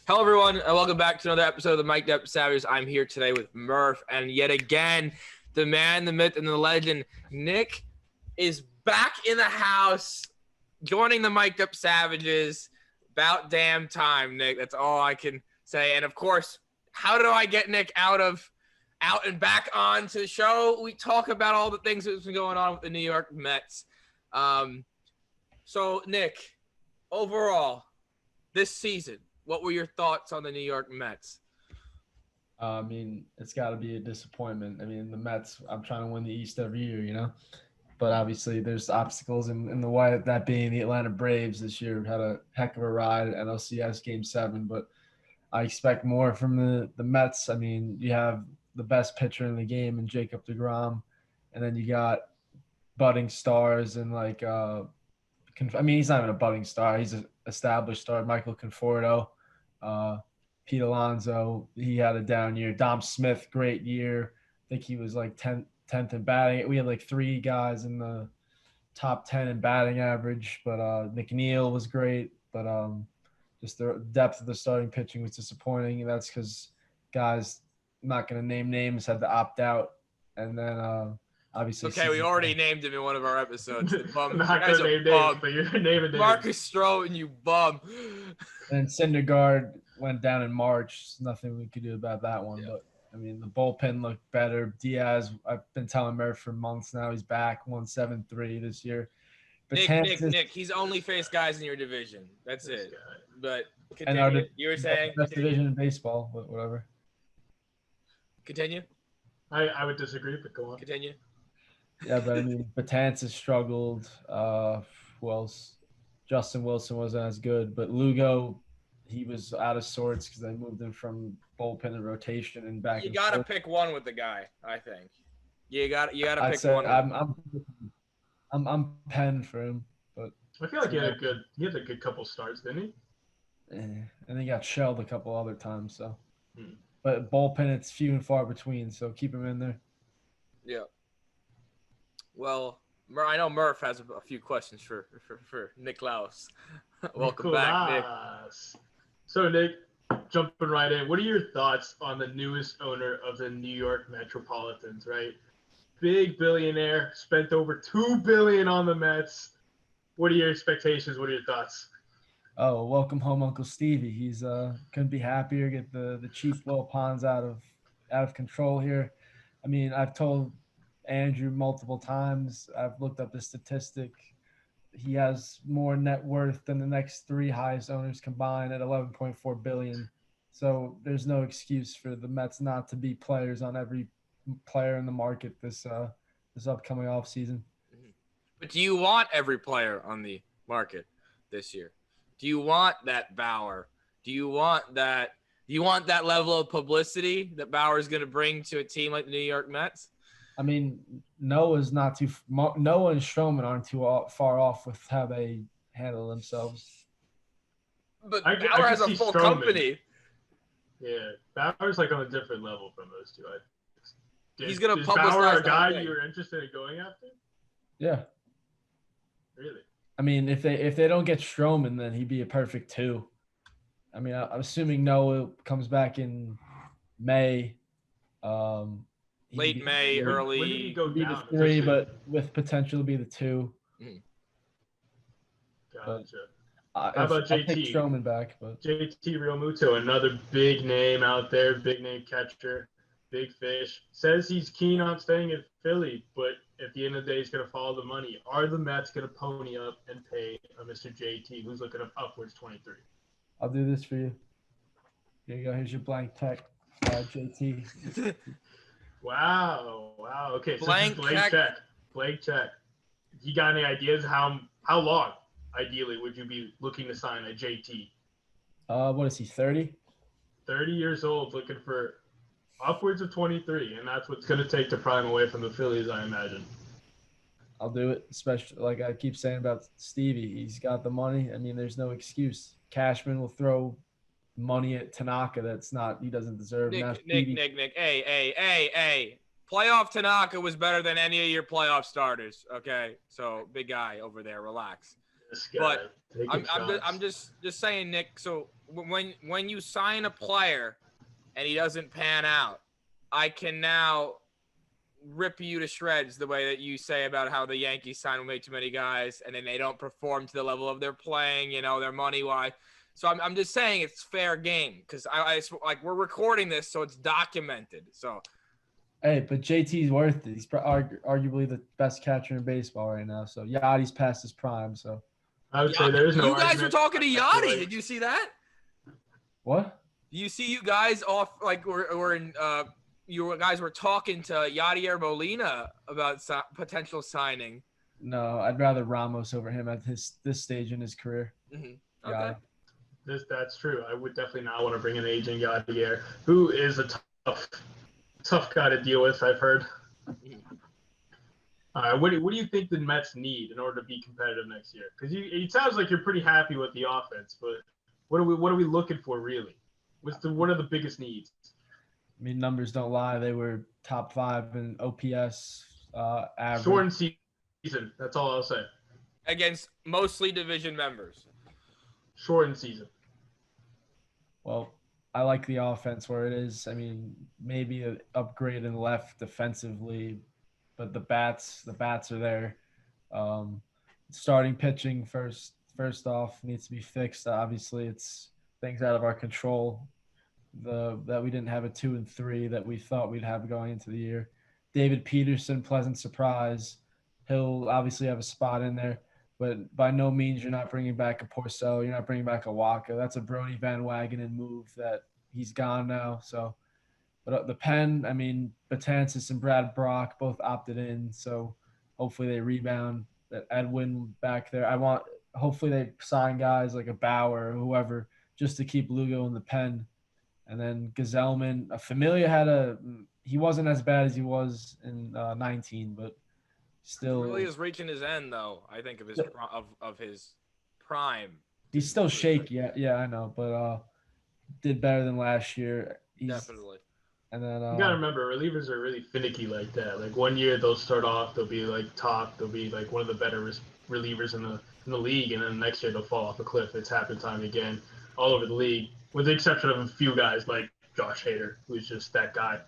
Hello, everyone, and welcome back to another episode of the Mic'd Up Savages. I'm here today with Murph, and yet again, the man, the myth, and the legend, Nick, is back in the house, joining the Mic'd Up Savages. About damn time, Nick. That's all I can say. And of course, how do I get Nick out and back on to the show? We talk about all the things that's been going on with the New York Mets. So, Nick, overall, this season, what were your thoughts on the New York Mets? It's got to be a disappointment. The Mets, I'm trying to win the East every year. But obviously there's obstacles in the way, that being the Atlanta Braves this year had a heck of a ride at NLCS Game 7, but I expect more from the Mets. You have the best pitcher in the game in Jacob deGrom, and then you got budding stars and he's not even a budding star. He's an established star, Michael Conforto. Pete Alonso, he had a down year. Dom Smith, great year. I think he was like 10th in batting. We had like three guys in the top 10 in batting average, but McNeil was great. But just the depth of the starting pitching was disappointing. And that's because guys, I'm not going to name names, had to opt out. And then obviously. Okay, we already named him in one of our episodes. I'm not going to name names, but you're naming names. Marcus Stroman, you bum. And Syndergaard went down in March. Nothing we could do about that one. Yeah. But, the bullpen looked better. Diaz, I've been telling Murph for months now, he's back, 1.73 this year. But Nick, he's only faced guys in your division. That's it. But continue. You were saying? Best division in baseball, whatever. Continue. I would disagree, but go on. Continue. Yeah, but Betances struggled. Who else? Justin Wilson wasn't as good, but Lugo, he was out of sorts because they moved him from bullpen and rotation and back. You got to pick one with the guy, I think. You got to pick one. I'm penned for him, but I feel like he had a good couple starts, didn't he? And he got shelled a couple other times. So, but bullpen, it's few and far between. So keep him in there. Yeah. Well, I know Murph has a few questions for Nick Laus. Welcome back, Nick. So, Nick, jumping right in, what are your thoughts on the newest owner of the New York Metropolitans, right? Big billionaire, spent over $2 billion on the Mets. What are your expectations? What are your thoughts? Oh, welcome home, Uncle Stevie. He's couldn't be happier. Get the cheap little ponds out of control here. I've told Andrew multiple times. I've looked up the statistic. He has more net worth than the next three highest owners combined at $11.4 billion. So there's no excuse for the Mets not to be players on every player in the market this upcoming offseason. But do you want every player on the market this year? Do you want that Bauer? Do you want that level of publicity that Bauer is going to bring to a team like the New York Mets? Noah and Stroman aren't too far off with how they handle themselves. But Bauer has a full company. Yeah, Bauer's like on a different level from those two. He's going to publicize Bauer a guy you're interested in going after? Yeah. Really? If they don't get Stroman, then he'd be a perfect 2. I'm assuming Noah comes back in May. Late May, early. When did he go be down? the 3, but with potential to be the 2. Gotcha. How about JT? I'll take Stroman back, but JT Realmuto, another big name out there, big name catcher, big fish. Says he's keen on staying in Philly, but at the end of the day, he's going to follow the money. Are the Mets going to pony up and pay Mr. JT, who's looking upwards 23? I'll do this for you. Here you go. Here's your blank check, JT. Wow. Okay, so blank check. You got any ideas how long, ideally, would you be looking to sign a JT? What is he, 30? 30 years old, looking for upwards of 23, and that's what's going to take to pry him away from the Phillies, I imagine. I'll do it, especially like I keep saying about Stevie. He's got the money. There's no excuse. Cashman will throw money at Tanaka he doesn't deserve. Nick. Hey. Playoff Tanaka was better than any of your playoff starters, okay? So, big guy over there, relax. This guy But taking I'm just saying, Nick. So when you sign a player and he doesn't pan out, I can now rip you to shreds the way that you say about how the Yankees sign way too many guys and then they don't perform to the level of their playing, their money wise. So I'm just saying it's fair game because I like we're recording this so it's documented. So Hey, but JT's worth it. He's arguably the best catcher in baseball right now. So Yachty's past his prime. So I would say there is no you guys were argument. talking to I feel Yachty. like- Did you see that? what? You see, you guys off like we're in. You guys were talking to Yadier Molina about potential signing. No, I'd rather Ramos over him at this stage in his career. Mm-hmm. Okay. That's true. I would definitely not want to bring an agent Yadier, who is a tough guy to deal with. I've heard. What do you think the Mets need in order to be competitive next year? Because it sounds like you're pretty happy with the offense, but what are we looking for really? What are the biggest needs? I mean, numbers don't lie. They were top 5 in OPS average. Shortened season. That's all I'll say. Against mostly division members. Shortened season. Well, I like the offense where it is. I mean, maybe an upgrade in left defensively, but the bats are there. Starting pitching first off needs to be fixed. Obviously, it's things out of our control. That we didn't have a 2 and 3 that we thought we'd have going into the year. David Peterson, pleasant surprise. He'll obviously have a spot in there, but by no means you're not bringing back a Porcello. You're not bringing back a Waka. That's a Brody Van Wagenen move that he's gone now. So, but the pen, I mean, Betances and Brad Brock both opted in. So hopefully they rebound. That Edwin back there. Hopefully they sign guys like a Bauer or whoever just to keep Lugo in the pen. And then Gazelman, Familia he wasn't as bad as he was in 19, but still. Really is reaching his end though. I think of his prime. He's still shaky. Yeah, I know, but did better than last year. Definitely. And then you gotta remember, relievers are really finicky like that. Like one year they'll start off, they'll be like top, they'll be like one of the better relievers in the league, and then the next year they'll fall off a cliff. It's happened time again, all over the league, with the exception of a few guys like Josh Hader, who's just that guy.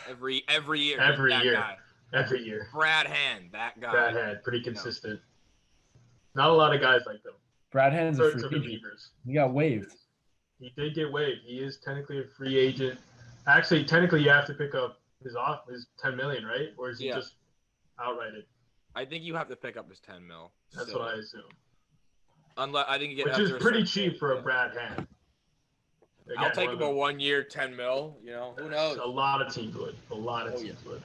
Every year. Guy. Every year. Brad Hand, that guy. Brad Hand, pretty consistent. Not a lot of guys like them. Brad Hand's a free agent. He got waived. He did get waived. He is technically a free agent. Actually, technically, you have to pick up his $10 million, right? Or is he just outrighted? I think you have to pick up his $10 million. That's what I assume. Unless I think you get which is pretty cheap for a Brad Hand. Again, I'll take him a 1 year, $10 million. Who knows? A lot of teams would. Would.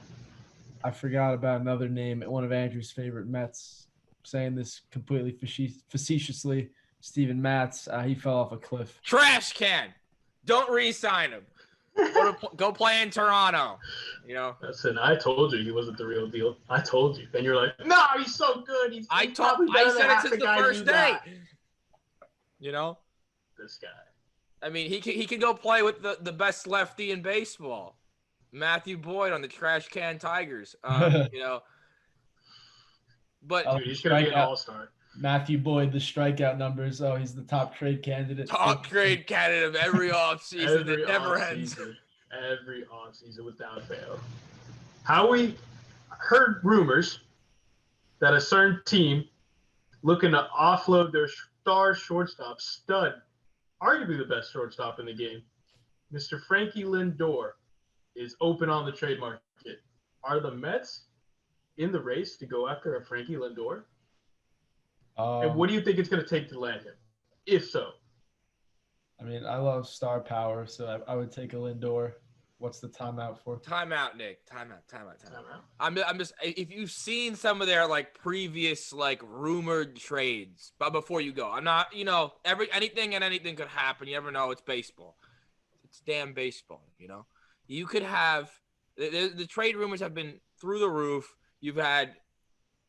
I forgot about another name. One of Andrew's favorite Mets. Saying this completely facetiously. Steven Matz. He fell off a cliff. Trash can. Don't re-sign him. Go play in Toronto. Listen, I told you he wasn't the real deal. I told you. Then you're like, no, he's so good. I said it since the first day. This guy. I mean, he can go play with the best lefty in baseball, Matthew Boyd on the Trash Can Tigers. But dude, he's gonna be an all-star. Matthew Boyd, the strikeout numbers. Oh, he's the top trade candidate. Top trade candidate of every offseason that never ends. Every offseason without fail. Howie heard rumors that a certain team looking to offload their star shortstop, stud, arguably the best shortstop in the game, Mr. Frankie Lindor, is open on the trade market. Are the Mets in the race to go after a Frankie Lindor? And what do you think it's going to take to land him, if so? I mean, I love star power, so I would take a Lindor. What's the timeout for? Timeout, Nick. Timeout. I'm just if you've seen some of their previous rumored trades, but before you go, I'm not anything could happen. You never know. It's baseball. It's damn baseball. You could have the trade rumors have been through the roof. You've had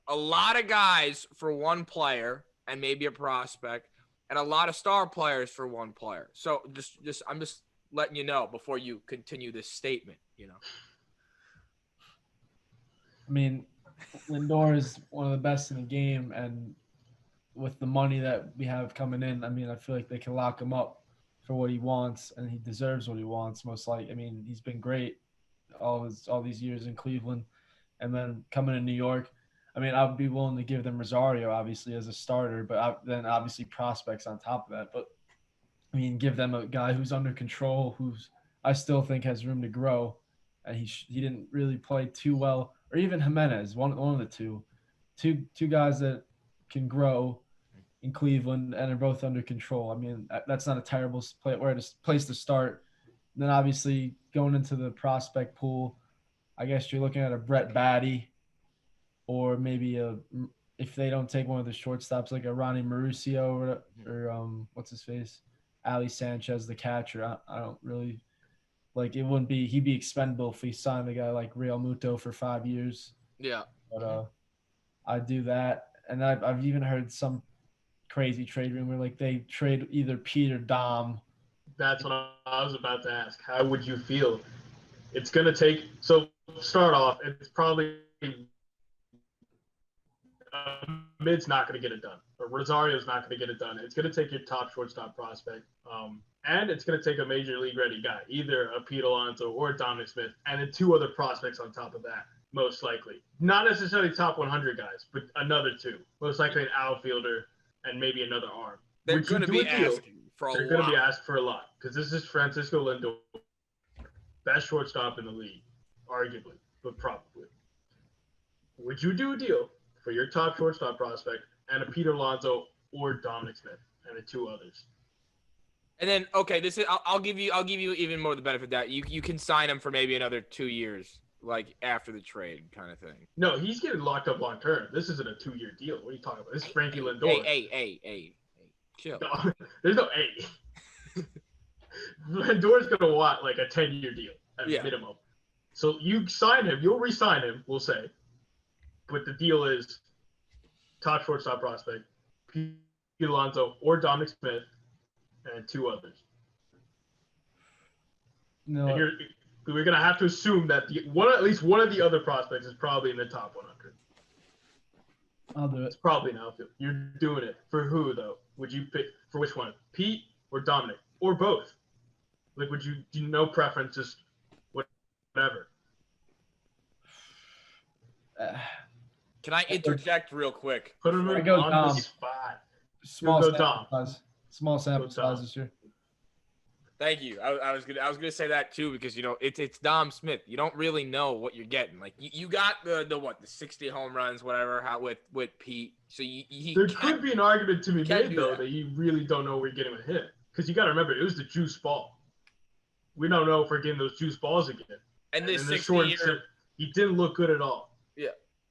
a lot of guys for one player and maybe a prospect, and a lot of star players for one player. So I'm just letting you know before you continue this statement. I mean, Lindor is one of the best in the game, and with the money that we have coming in, I mean, I feel like they can lock him up for what he wants, and he deserves what he wants. Most likely, I mean, he's been great all these years in Cleveland, and then coming to New York. I mean, I would be willing to give them Rosario obviously as a starter, but then obviously prospects on top of that. But I mean, give them a guy who's under control, who's I still think has room to grow, and he didn't really play too well, or even Jimenez, one of the two guys that can grow in Cleveland and are both under control. I mean, that's not a terrible place to start. And then obviously going into the prospect pool, I guess you're looking at a Brett Batty, or maybe if they don't take one of the shortstops like a Ronnie Mauricio or what's his face, Ali Sanchez, the catcher. I don't really like it. Wouldn't be he'd be expendable if we signed a guy like Real Muto for 5 years. Yeah. But I'd do that, and I've even heard some crazy trade rumor like they trade either Pete or Dom. That's what I was about to ask. How would you feel? It's going to take – so start off, it's probably Mid's not going to get it done. Or Rosario's not going to get it done. It's going to take your top shortstop prospect. And it's going to take a major league ready guy, either a Pete Alonso or a Dominic Smith, and then two other prospects on top of that, most likely. Not necessarily top 100 guys, but another two. Most likely an outfielder and maybe another arm. They're going to be asking for a lot. They're going to be asked for a lot because this is Francisco Lindor, best shortstop in the league, arguably, but probably. Would you do a deal for your top shortstop prospect and a Peter Alonso or Dominic Smith and the two others? And then, okay, this is I'll give you even more the benefit of that you can sign him for maybe another 2 years, like after the trade kind of thing. No, he's getting locked up long term. This isn't a 2-year deal. What are you talking about? This is Frankie Lindor. Hey, chill. No, there's no A. Lindor's gonna want like a 10-year deal at minimum. So you sign him, you'll re-sign him, we'll say. But the deal is top shortstop prospect, Pete Alonso or Dominic Smith, and two others. No, and we're gonna have to assume that at least one of the other prospects is probably in the top 100. I'll do it. It's probably an outfield. You're doing it for who though? Would you pick for which one? Pete or Dominic or both? Like, would you do no preference? Just whatever. Can I interject real quick? Put him on the spot. Small sample size this year. Thank you. I was gonna say that too because it's Dom Smith. You don't really know what you're getting. Like you got the 60 home runs, whatever, with Pete. So there could be an argument to be made though that you really don't know what you're getting with him because you got to remember it was the juice ball. We don't know if we're getting those juice balls again. And this 60-year, he didn't look good at all. Yeah,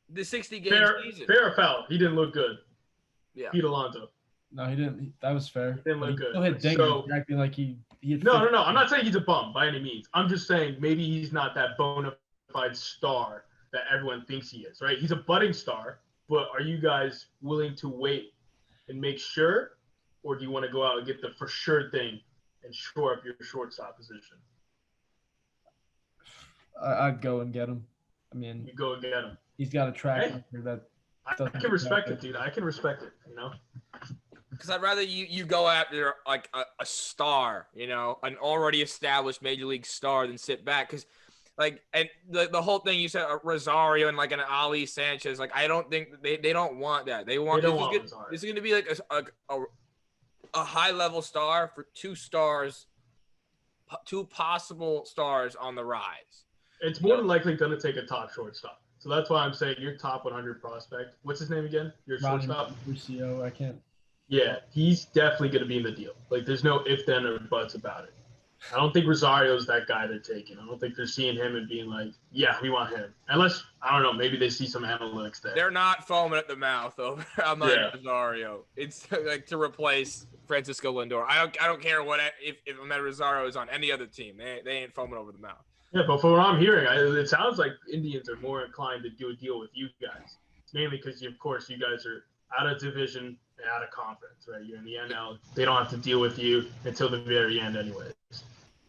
the 60-game season. Fair or foul, he didn't look good. Yeah, Pete Alonso. No, that was fair. He didn't look good. Still hit dingers, acting like he No. I'm not saying he's a bum by any means. I'm just saying maybe he's not that bona fide star that everyone thinks he is, right? He's a budding star, but are you guys willing to wait and make sure, or do you want to go out and get the for sure thing and shore up your shortstop position? I'd go and get him. I mean, you go and get him. He's got a track record that. I can respect it, dude. I can respect it. Because I'd rather you go after like a star, an already established major league star, than sit back. Because and the whole thing you said, Rosario and like an Ali Sanchez, like I don't think they don't want that. This is going to be like a high level star for two possible stars on the rise. It's more than likely going to take a top shortstop. So that's why I'm saying your top 100 prospect. What's his name again? Your shortstop? Mauricio, I can't. Yeah, he's definitely going to be in the deal. Like, there's no if, then, or buts about it. I don't think Rosario's that guy they're taking. I don't think they're seeing him and being like, yeah, we want him. Unless, I don't know, maybe they see some analytics there. They're not foaming at the mouth over Rosario. It's like to replace Francisco Lindor. I don't care if Ahmed Rosario is on any other team. They ain't foaming over the mouth. Yeah, but from what I'm hearing, it sounds like Indians are more inclined to do a deal with you guys. It's mainly because, of course, you guys are out of division and out of conference, right? You're in the NL. They don't have to deal with you until the very end anyways,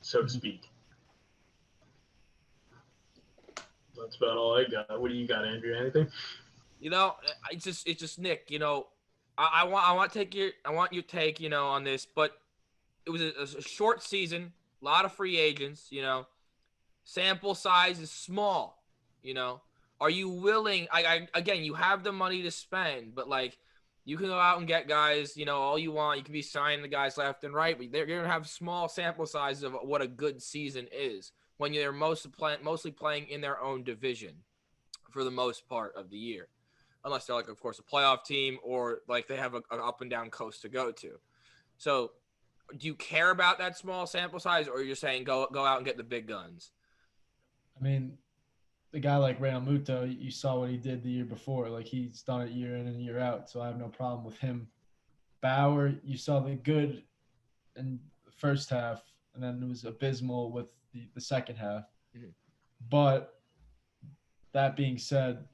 so to speak. That's about all I got. What do you got, Andrew? Anything? It's just Nick, I want your take, on this, but it was a short season, a lot of free agents, sample size is small, you know. Are you willing? Again, you have the money to spend, but like you can go out and get guys, all you want. You can be signing the guys left and right, but you're gonna have small sample sizes of what a good season is when they're mostly playing in their own division for the most part of the year, unless they're like, of course, a playoff team or like they have an up and down coast to go to. So, do you care about that small sample size, or you're saying go out and get the big guns? I mean, the guy like Real Muto, you saw what he did the year before. Like he's done it year in and year out, so I have no problem with him. Bauer, you saw the good in the first half, and then it was abysmal with the second half. Mhm. But that being said,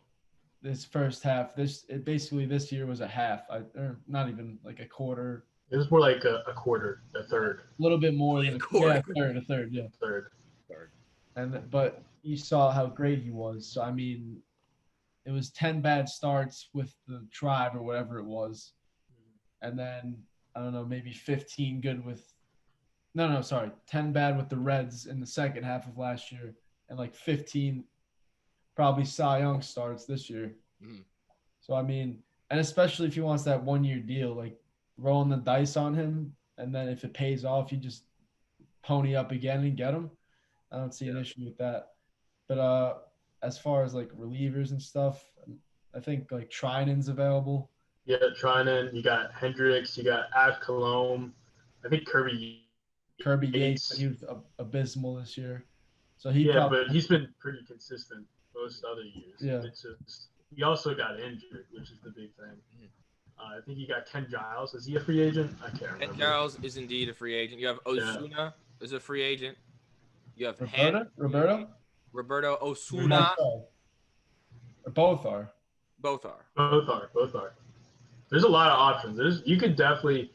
this first half, basically this year was a half, or not even like a quarter. It was more like a quarter, a third. A little bit more than quarter. a third, yeah. Third. But you saw how great he was. So I mean, it was 10 bad starts with the tribe or whatever it was, and then I don't know, maybe 15 good with. No, sorry, 10 bad with the Reds in the second half of last year, and like 15 probably Cy Young starts this year. Mhm. So I mean, and especially if he wants that 1 year deal, like rolling the dice on him, and then if it pays off, you just pony up again and get him. I don't see an issue with that. But as far as like relievers and stuff, I think like Trinan's available. Yeah, Trinan. You got Hendricks. You got Cologne. I think Kirby Yates, he was abysmal this year. So but he's been pretty consistent most other years. Yeah. It's just he also got injured, which is the big thing. I think you got Ken Giles. Is he a free agent? I can't remember. Ken Giles is indeed a free agent. You have Osuna is a free agent. You have Roberto Osuna. Both are. Both are. There's a lot of options. There's definitely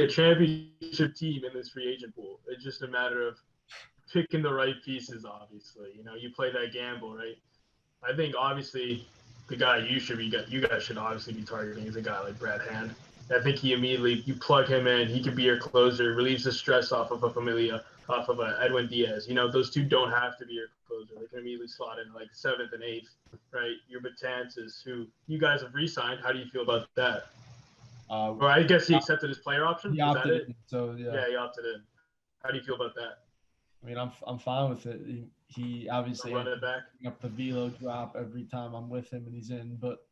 a championship team in this free agent pool. It's just a matter of picking the right pieces. Obviously, you play that gamble, right? I think obviously the guy you guys should obviously be targeting is a guy like Brad Hand. I think you plug him in, he could be your closer, relieves the stress off of a Familia, off of a Edwin Diaz. Those two don't have to be your closer. They can immediately slot in like 7th and 8th, right? Your Betances, who you guys have re-signed. How do you feel about that? Or I guess he accepted his player option. He opted in, so yeah. Yeah, he opted in. How do you feel about that? I mean, I'm fine with it. He obviously run it back up the velo drop every time I'm with him and he's in, but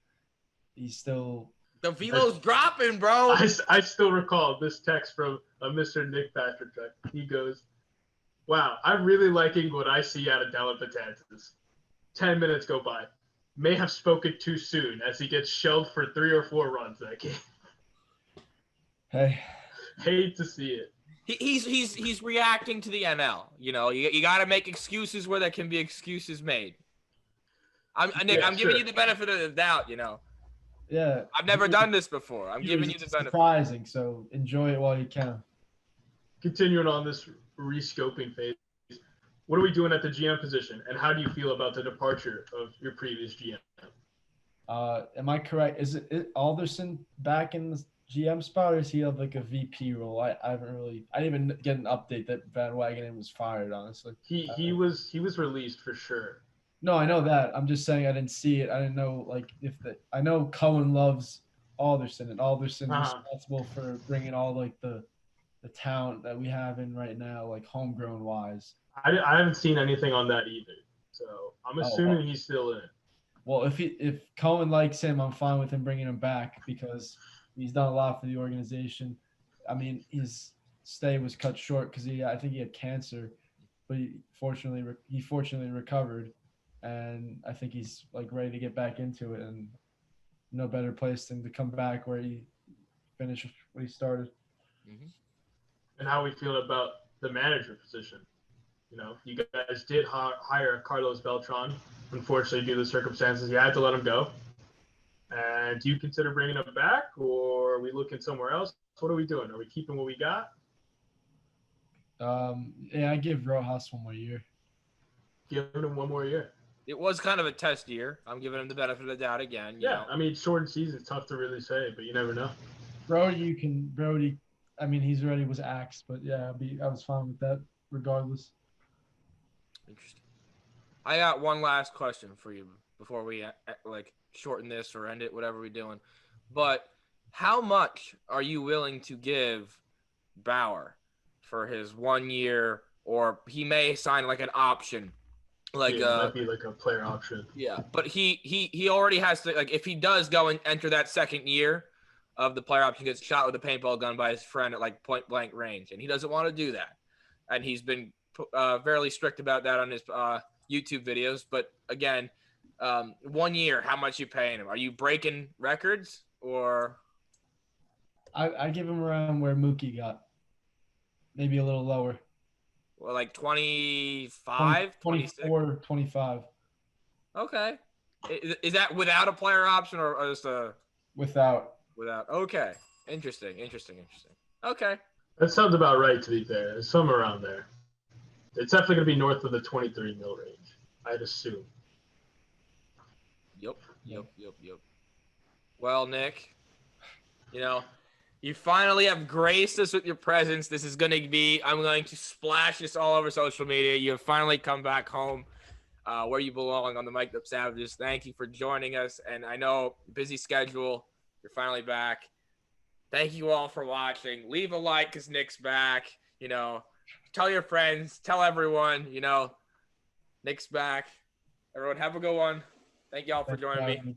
he's still the velo's dropping, bro. I still recall this text from Mr. Nick Patrick. He goes, "Wow, I'm really liking what I see out of Dellin Betances. 10 minutes go by. May have spoken too soon as he gets shelled for 3 or 4 runs that game." Hey, hate to see it. He's reacting to the NL. You got to make excuses where there can be excuses made. Nick, I'm giving you the benefit of the doubt. Yeah. I've never done this before. I'm giving you the benefit. Surprising, so enjoy it while you can. Continuing on this rescoping phase, what are we doing at the GM position, and how do you feel about the departure of your previous GM? Am I correct? Is it Alderson back in the GM spot, or does he have like a VP role? I didn't even get an update that Van Wagenen was fired, honestly. He was released for sure. No, I know that. I'm just saying I didn't see it. I didn't know I know Cohen loves Alderson, and Alderson's responsible for bringing all like the talent that we have in right now, like homegrown wise. I haven't seen anything on that either, so I'm assuming he's still in. Well, if Cohen likes him, I'm fine with him bringing him back because he's done a lot for the organization. I mean, his stay was cut short because I think he had cancer, but he fortunately recovered, and I think he's like ready to get back into it. And no better place than to come back where he finished what he started. Mm-hmm. And how we feel about the manager position. You guys did hire Carlos Beltran. Unfortunately, due to the circumstances, you had to let him go. And do you consider bringing him back, or are we looking somewhere else? What are we doing? Are we keeping what we got? Yeah, I give Rojas 1 more year. Giving him 1 more year. It was kind of a test year. I'm giving him the benefit of the doubt again. You Yeah, know. I mean, shortened season, tough to really say, but you never know. Brody. I mean, he's already was axed, but yeah, I was fine with that regardless. Interesting. I got one last question for you before we like shorten this or end it, whatever we're doing. But how much are you willing to give Bauer for his 1 year, or he may sign like an option, like Yeah, it might be like a player option. yeah, but he already has to, like, if he does go and enter that second year of the player option, gets shot with a paintball gun by his friend at like point blank range, and he doesn't want to do that, and he's been fairly strict about that on his YouTube videos. But again, 1 year, how much you paying him? Are you breaking records or? I give him around where Mookie got, maybe a little lower. Well, like 25, 26? 24, 25. Okay. Is that without a player option or just a Without? Okay. Interesting. Okay. That sounds about right, to be fair. It's somewhere around there. It's definitely going to be north of the 23 mil range, I'd assume. Yep. Well, Nick, you finally have graced us with your presence. This is going to be, I'm going to splash this all over social media. You have finally come back home where you belong on the Mic'd Up Savages. Thank you for joining us. And I know, busy schedule, you're finally back. Thank you all for watching. Leave a like because Nick's back. Tell your friends, tell everyone, Nick's back. Everyone have a good one. Thank y'all for joining me.